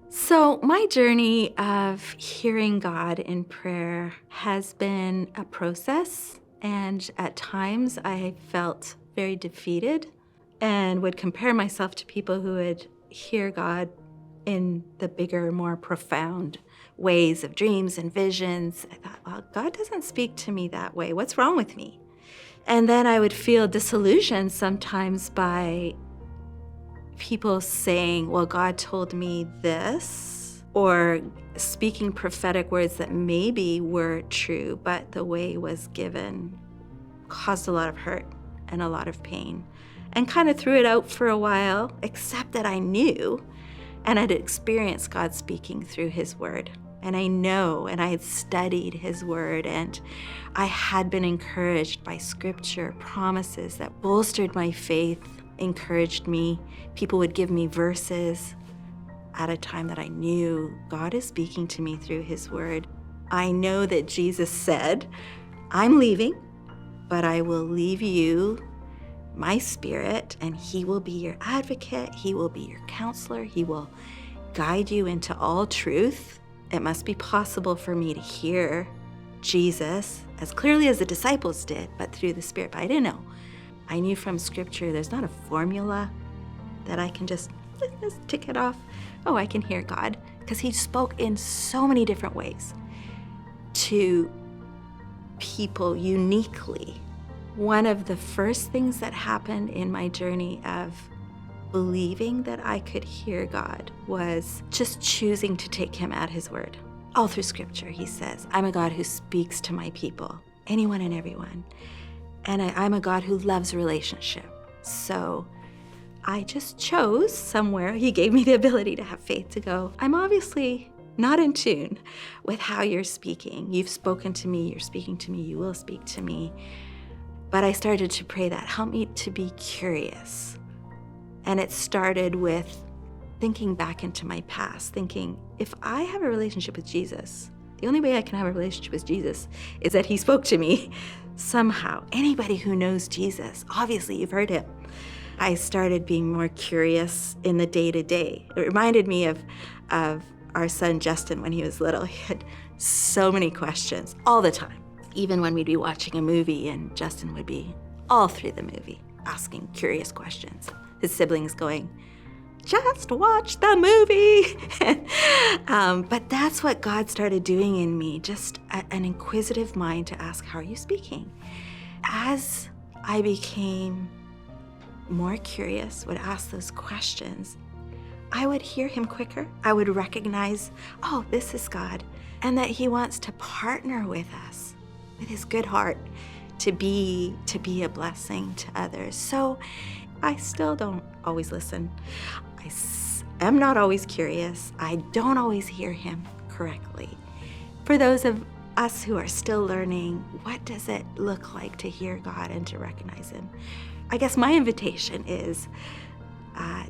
So, my journey of hearing God in prayer has been a process, and at times I felt very defeated and would compare myself to people who would hear God in the bigger, more profound ways of dreams and visions. I thought, well, God doesn't speak to me that way. What's wrong with me? And then I would feel disillusioned sometimes by people saying, well, God told me this, or speaking prophetic words that maybe were true, but the way it was given caused a lot of hurt and a lot of pain, and kind of threw it out for a while, except that I knew and had experienced God speaking through his word. And I know, and I had studied his word, and I had been encouraged by scripture, promises that bolstered my faith, encouraged me. People would give me verses at a time that I knew God is speaking to me through his word. I know that Jesus said, I'm leaving, but I will leave you my spirit, and he will be your advocate. He will be your counselor. He will guide you into all truth. It must be possible for me to hear Jesus as clearly as the disciples did, but through the Spirit. But I didn't know. I knew from scripture there's not a formula that I can just tick it off. Oh, I can hear God, because he spoke in so many different ways to people uniquely. One of the first things that happened in my journey of believing that I could hear God was just choosing to take him at his word. All through scripture, he says, I'm a God who speaks to my people, anyone and everyone. And I'm a God who loves relationship. So I just chose somewhere. He gave me the ability to have faith to go, I'm obviously not in tune with how you're speaking. You've spoken to me, you're speaking to me, you will speak to me. But I started to pray that, help me to be curious. And it started with thinking back into my past, thinking, if I have a relationship with Jesus, the only way I can have a relationship with Jesus is that he spoke to me somehow. Anybody who knows Jesus, obviously you've heard him. I started being more curious in the day-to-day. It reminded me of our son Justin when he was little. He had so many questions all the time. Even when we'd be watching a movie and Justin would be all through the movie asking curious questions. His siblings going, just watch the movie. But that's what God started doing in me, just an inquisitive mind to ask, how are you speaking? As I became more curious, would ask those questions, I would hear him quicker. I would recognize, oh, this is God, and that he wants to partner with us with his good heart to be a blessing to others. So I still don't always listen. I am not always curious. I don't always hear him correctly. For those of us who are still learning, what does it look like to hear God and to recognize him? I guess my invitation is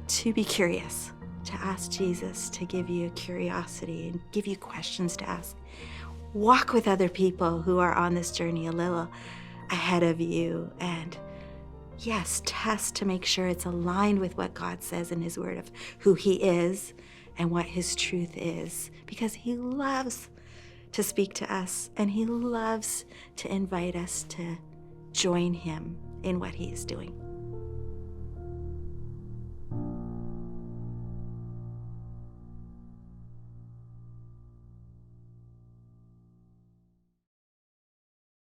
to be curious, to ask Jesus to give you curiosity and give you questions to ask. Walk with other people who are on this journey a little ahead of you, and yes, test to make sure it's aligned with what God says in his word of who he is and what his truth is, because he loves to speak to us and he loves to invite us to join him in what he is doing.